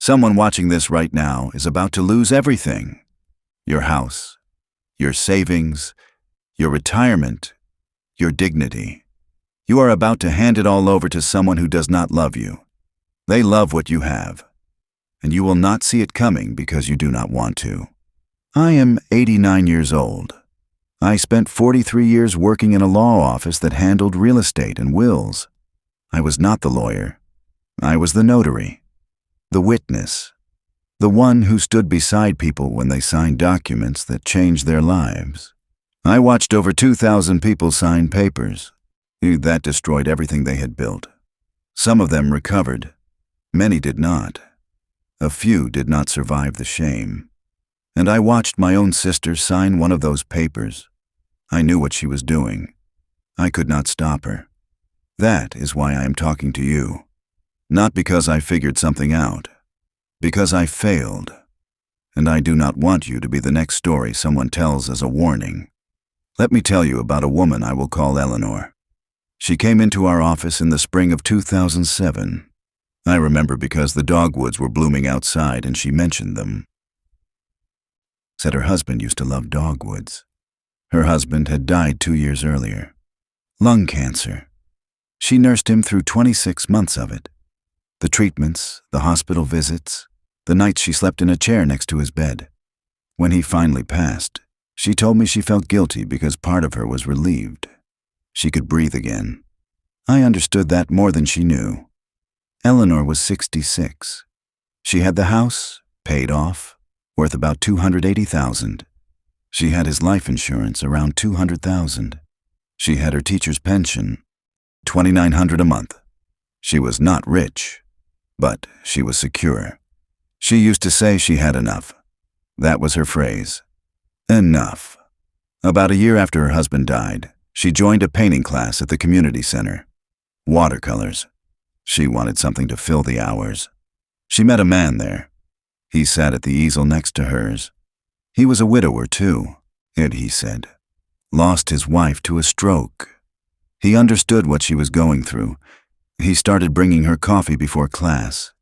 Someone watching this right now is about to lose everything. Your house, your savings, your retirement, your dignity. You are about to hand it all over to someone who does not love you. They love what you have, and you will not see it coming because you do not want to. I am 89 years old. I spent 43 years working in a law office that handled real estate and wills. I was not the lawyer. I was the notary, the witness, the one who stood beside people when they signed documents that changed their lives. I watched over 2,000 people sign papers. That destroyed everything they had built. Some of them recovered. Many did not. A few did not survive the shame. And I watched my own sister sign one of those papers. I knew what she was doing. I could not stop her. That is why I am talking to you. Not because I figured something out. Because I failed. And I do not want you to be the next story someone tells as a warning. Let me tell you about a woman I will call Eleanor. She came into our office in the spring of 2007. I remember because the dogwoods were blooming outside and she mentioned them. Said her husband used to love dogwoods. Her husband had died 2 years earlier. Lung cancer. She nursed him through 26 months of it. The treatments, the hospital visits, the nights she slept in a chair next to his bed. When he finally passed, she told me she felt guilty because part of her was relieved. She could breathe again. I understood that more than she knew. Eleanor was 66. She had the house, paid off, worth about $280,000. She had his life insurance, around $200,000. She had her teacher's pension, $2,900 a month. She was not rich, but she was secure. She used to say she had enough. That was her phrase. Enough. About a year after her husband died, she joined a painting class at the community center. Watercolors. She wanted something to fill the hours. She met a man there. He sat at the easel next to hers. He was a widower too, he said. Lost his wife to a stroke. He understood what she was going through. He started bringing her coffee before class.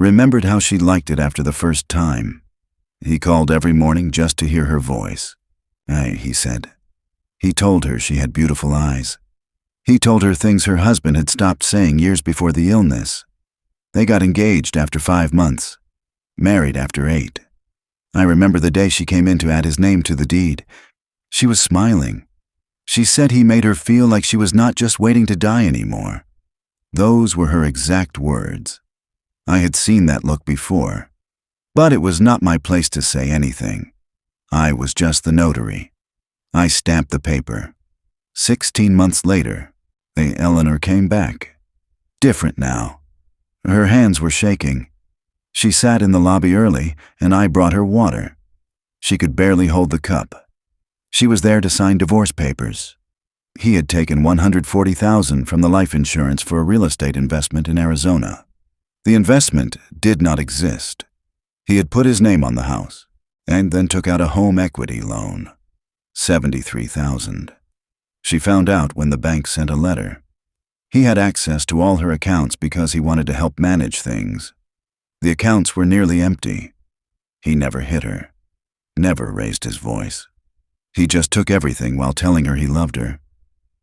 Remembered how she liked it after the first time. He called every morning just to hear her voice. He said. He told her she had beautiful eyes. He told her things her husband had stopped saying years before the illness. They got engaged after 5 months, married after 8. I remember the day she came in to add his name to the deed. She was smiling. She said he made her feel like she was not just waiting to die anymore. Those were her exact words. I had seen that look before, but it was not my place to say anything. I was just the notary. I stamped the paper. 16 months later, Eleanor came back. Different now. Her hands were shaking. She sat in the lobby early, and I brought her water. She could barely hold the cup. She was there to sign divorce papers. He had taken $140,000 from the life insurance for a real estate investment in Arizona. The investment did not exist. He had put his name on the house, and then took out a home equity loan. $73,000. She found out when the bank sent a letter. He had access to all her accounts because he wanted to help manage things. The accounts were nearly empty. He never hit her, never raised his voice. He just took everything while telling her he loved her,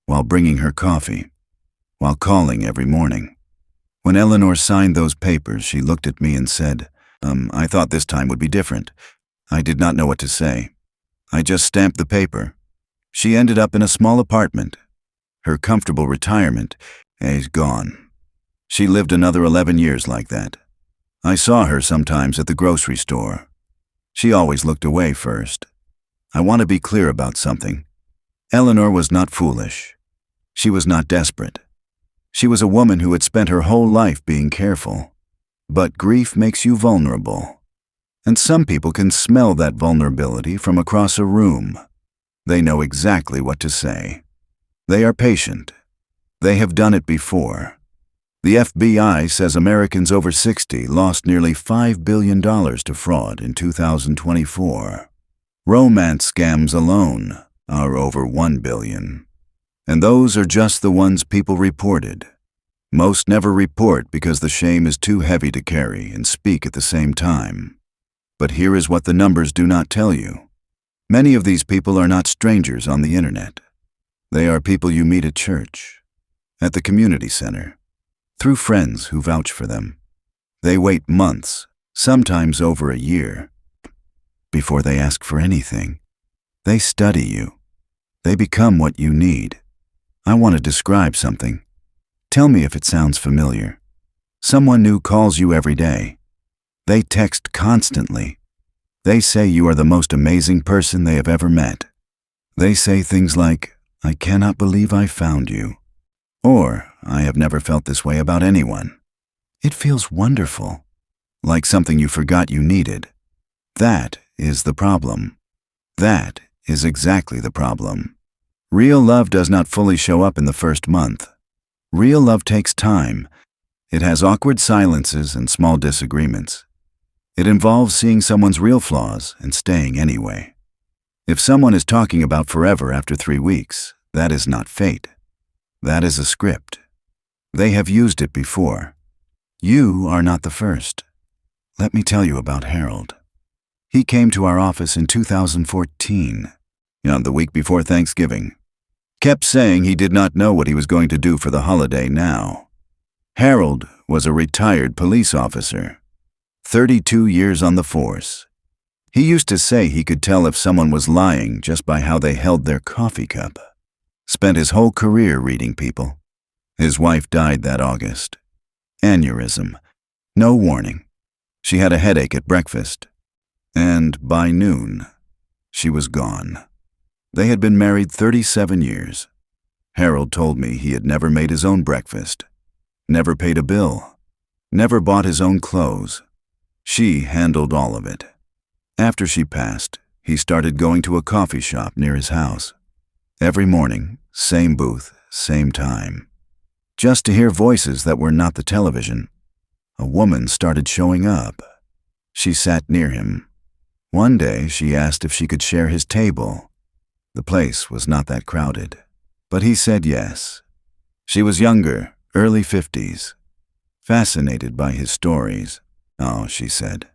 while bringing her coffee, while calling every morning. When Eleanor signed those papers, she looked at me and said, I thought this time would be different. I did not know what to say. I just stamped the paper. She ended up in a small apartment. Her comfortable retirement is gone. She lived another 11 years like that. I saw her sometimes at the grocery store. She always looked away first. I want to be clear about something. Eleanor was not foolish. She was not desperate. She was a woman who had spent her whole life being careful. But grief makes you vulnerable. And some people can smell that vulnerability from across a room. They know exactly what to say. They are patient. They have done it before. The FBI says Americans over 60 lost nearly $5 billion to fraud in 2024. Romance scams alone are over $1 billion. And those are just the ones people reported. Most never report because the shame is too heavy to carry and speak at the same time. But here is what the numbers do not tell you. Many of these people are not strangers on the internet. They are people you meet at church, at the community center, through friends who vouch for them. They wait months, sometimes over a year, before they ask for anything. They study you. They become what you need. I want to describe something. Tell me if it sounds familiar. Someone new calls you every day. They text constantly. They say you are the most amazing person they have ever met. They say things like, "I cannot believe I found you," or "I have never felt this way about anyone." It feels wonderful, like something you forgot you needed. That is the problem. That is exactly the problem. Real love does not fully show up in the first month. Real love takes time. It has awkward silences and small disagreements. It involves seeing someone's real flaws and staying anyway. If someone is talking about forever after 3 weeks, that is not fate. That is a script. They have used it before. You are not the first. Let me tell you about Harold. He came to our office in 2014, on the week before Thanksgiving. Kept saying he did not know what he was going to do for the holiday now. Harold was a retired police officer, 32 years on the force. He used to say he could tell if someone was lying just by how they held their coffee cup. Spent his whole career reading people. His wife died that August. Aneurysm. No warning. She had a headache at breakfast. And by noon, she was gone. They had been married 37 years. Harold told me he had never made his own breakfast, never paid a bill, never bought his own clothes. She handled all of it. After she passed, he started going to a coffee shop near his house. Every morning, same booth, same time. Just to hear voices that were not the television. A woman started showing up. She sat near him. One day, she asked if she could share his table. The place was not that crowded, but he said yes. She was younger, early 50s. Fascinated by his stories. Oh, she said.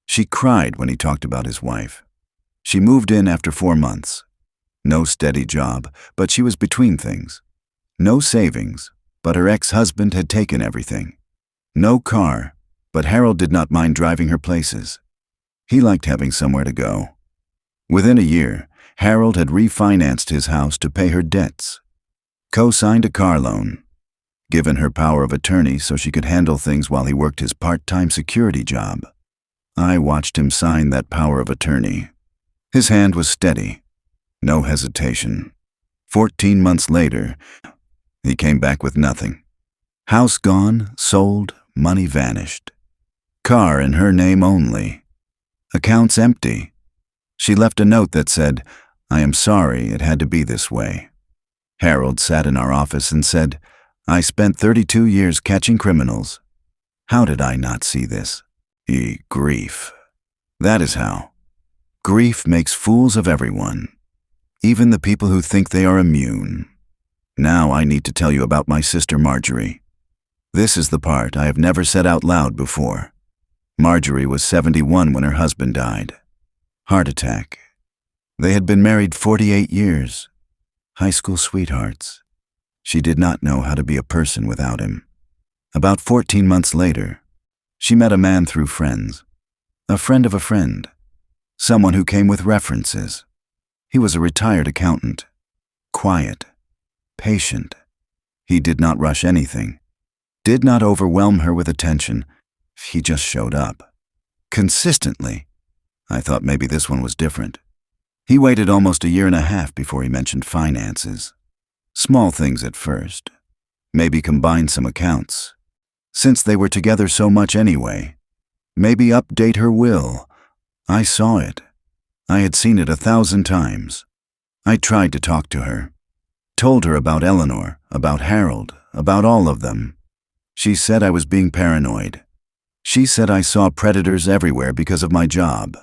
She cried when he talked about his wife. She moved in after 4 months. No steady job, but she was between things. No savings, but her ex-husband had taken everything. No car, but Harold did not mind driving her places. He liked having somewhere to go. Within a year, Harold had refinanced his house to pay her debts, co-signed a car loan, given her power of attorney so she could handle things while he worked his part-time security job. I watched him sign that power of attorney. His hand was steady, no hesitation. 14 months later, he came back with nothing. House gone, sold, money vanished. Car in her name only. Accounts empty. She left a note that said, "I am sorry it had to be this way." Harold sat in our office and said, "I spent 32 years catching criminals. How did I not see this? Grief. That is how. Grief makes fools of everyone, even the people who think they are immune." Now I need to tell you about my sister Marjorie. This is the part I have never said out loud before. Marjorie was 71 when her husband died. Heart attack. They had been married 48 years. High school sweethearts. She did not know how to be a person without him. About 14 months later, she met a man through friends. A friend of a friend. Someone who came with references. He was a retired accountant. Quiet. Patient. He did not rush anything. Did not overwhelm her with attention. He just showed up. Consistently. I thought maybe this one was different. He waited almost a year and a half before he mentioned finances. Small things at first. Maybe combine some accounts. Since they were together so much anyway. Maybe update her will. I saw it. I had seen it 1,000 times. I tried to talk to her. Told her about Eleanor, about Harold, about all of them. She said I was being paranoid. She said I saw predators everywhere because of my job.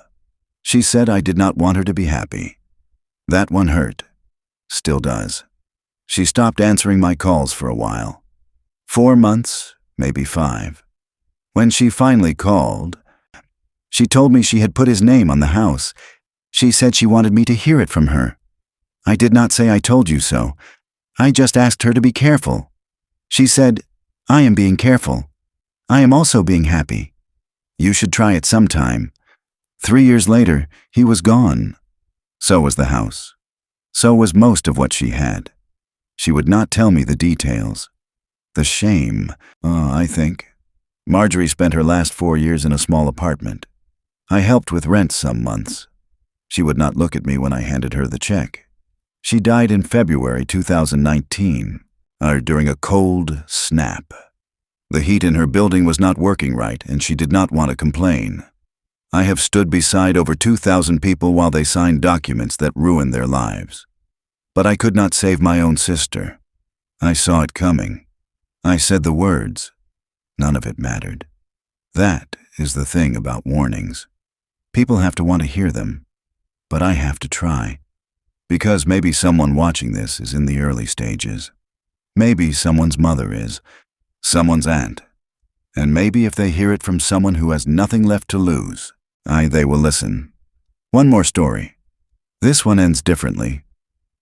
She said I did not want her to be happy. That one hurt. Still does. She stopped answering my calls for a while. 4 months, maybe 5. When she finally called, she told me she had put his name on the house. She said she wanted me to hear it from her. I did not say I told you so. I just asked her to be careful. She said, I am being careful. I am also being happy. You should try it sometime. 3 years later, he was gone. So was the house. So was most of what she had. She would not tell me the details. The shame, I think. Marjorie spent her last 4 years in a small apartment. I helped with rent some months. She would not look at me when I handed her the check. She died in February 2019, during a cold snap. The heat in her building was not working right, and she did not want to complain. I have stood beside over 2,000 people while they signed documents that ruined their lives. But I could not save my own sister. I saw it coming. I said the words. None of it mattered. That is the thing about warnings. People have to want to hear them, but I have to try. Because maybe someone watching this is in the early stages. Maybe someone's mother is, someone's aunt. And maybe if they hear it from someone who has nothing left to lose, they will listen. One more story. This one ends differently.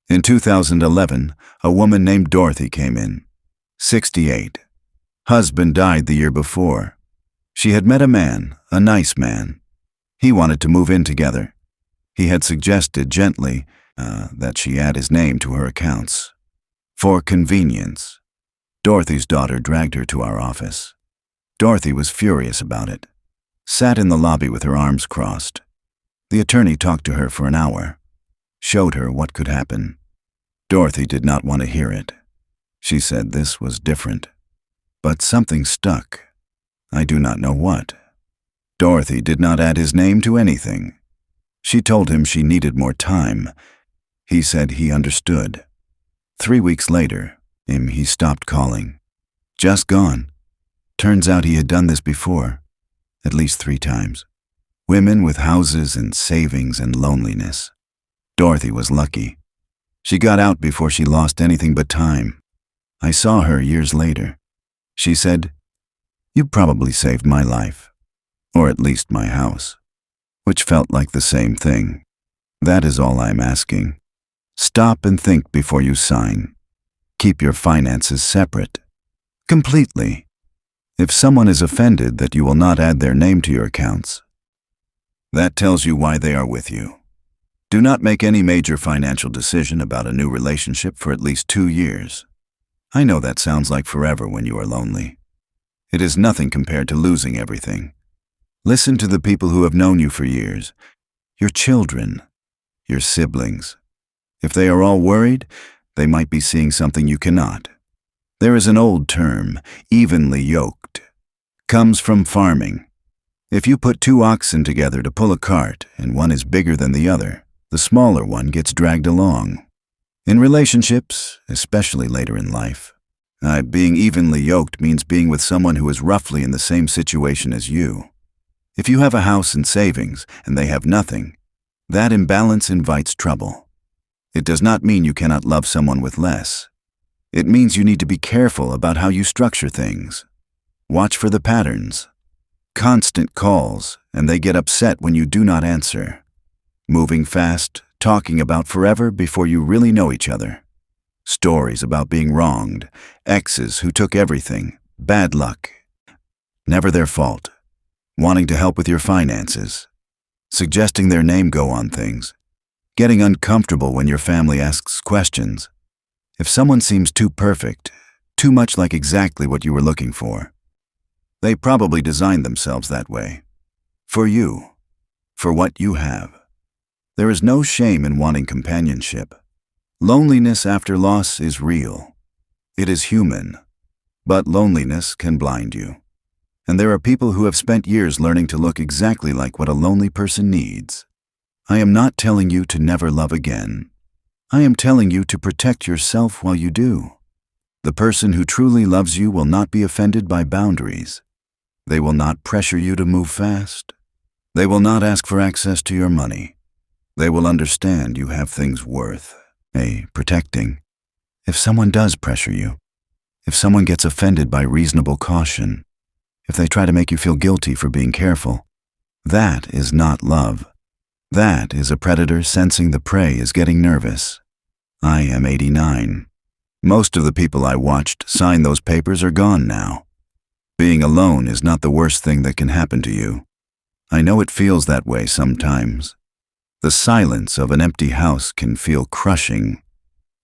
In 2011, a woman named Dorothy came in, 68. Husband died the year before. She had met a man, a nice man. He wanted to move in together. He had suggested gently that she add his name to her accounts. For convenience. Dorothy's daughter dragged her to our office. Dorothy was furious about it. Sat in the lobby with her arms crossed. The attorney talked to her for an hour. Showed her what could happen. Dorothy did not want to hear it. She said this was different. But something stuck. I do not know what. Dorothy did not add his name to anything. She told him she needed more time. He said he understood. 3 weeks later, he stopped calling. Just gone. Turns out he had done this before, at least 3 times. Women with houses and savings and loneliness. Dorothy was lucky. She got out before she lost anything but time. I saw her years later. She said, "You probably saved my life, or at least my house," which felt like the same thing. That is all I'm asking. Stop and think before you sign. Keep your finances separate. Completely. If someone is offended that you will not add their name to your accounts, that tells you why they are with you. Do not make any major financial decision about a new relationship for at least 2 years. I know that sounds like forever when you are lonely. It is nothing compared to losing everything. Listen to the people who have known you for years, your children, your siblings. If they are all worried, they might be seeing something you cannot. There is an old term, evenly yoked. Comes from farming. If you put 2 oxen together to pull a cart and one is bigger than the other, the smaller one gets dragged along. In relationships, especially later in life, being evenly yoked means being with someone who is roughly in the same situation as you. If you have a house and savings and they have nothing, that imbalance invites trouble. It does not mean you cannot love someone with less. It means you need to be careful about how you structure things. Watch for the patterns. Constant calls, and they get upset when you do not answer. Moving fast, talking about forever before you really know each other. Stories about being wronged, exes who took everything, bad luck. Never their fault. Wanting to help with your finances. Suggesting their name go on things. Getting uncomfortable when your family asks questions. If someone seems too perfect, too much like exactly what you were looking for, they probably designed themselves that way. For you. For what you have. There is no shame in wanting companionship. Loneliness after loss is real. It is human. But loneliness can blind you. And there are people who have spent years learning to look exactly like what a lonely person needs. I am not telling you to never love again. I am telling you to protect yourself while you do. The person who truly loves you will not be offended by boundaries. They will not pressure you to move fast. They will not ask for access to your money. They will understand you have things worth protecting. If someone does pressure you, If someone gets offended by reasonable caution, if they try to make you feel guilty for being careful, that is not love. That is a predator sensing the prey is getting nervous. I am 89. Most of the people I watched sign those papers are gone now. Being alone is not the worst thing that can happen to you. I know it feels that way sometimes. The silence of an empty house can feel crushing.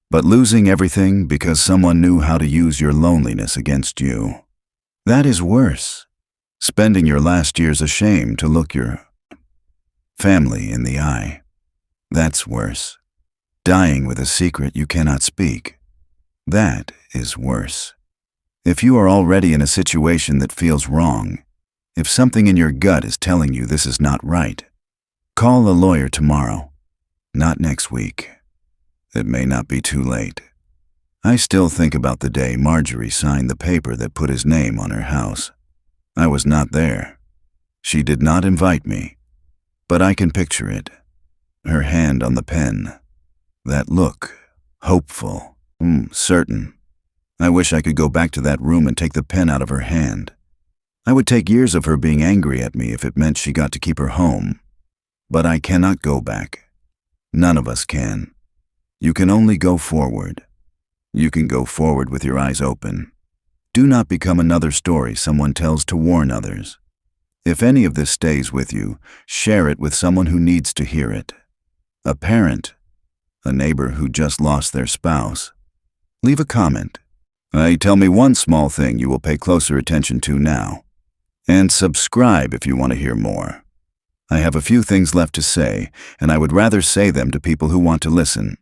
But losing everything because someone knew how to use your loneliness against you, that is worse. Spending your last years ashamed to look your family in the eye, that's worse. Dying with a secret you cannot speak, that is worse. If you are already in a situation that feels wrong, if something in your gut is telling you this is not right, call a lawyer tomorrow, not next week. It may not be too late. I still think about the day Marjorie signed the paper that put his name on her house. I was not there. She did not invite me, but I can picture it. Her hand on the pen. That look, hopeful, certain. I wish I could go back to that room and take the pen out of her hand. I would take years of her being angry at me if it meant she got to keep her home. But I cannot go back. None of us can. You can only go forward. You can go forward with your eyes open. Do not become another story someone tells to warn others. If any of this stays with you, share it with someone who needs to hear it. A parent, a neighbor who just lost their spouse. Leave a comment. Tell me one small thing you will pay closer attention to now. And subscribe if you want to hear more. I have a few things left to say, and I would rather say them to people who want to listen.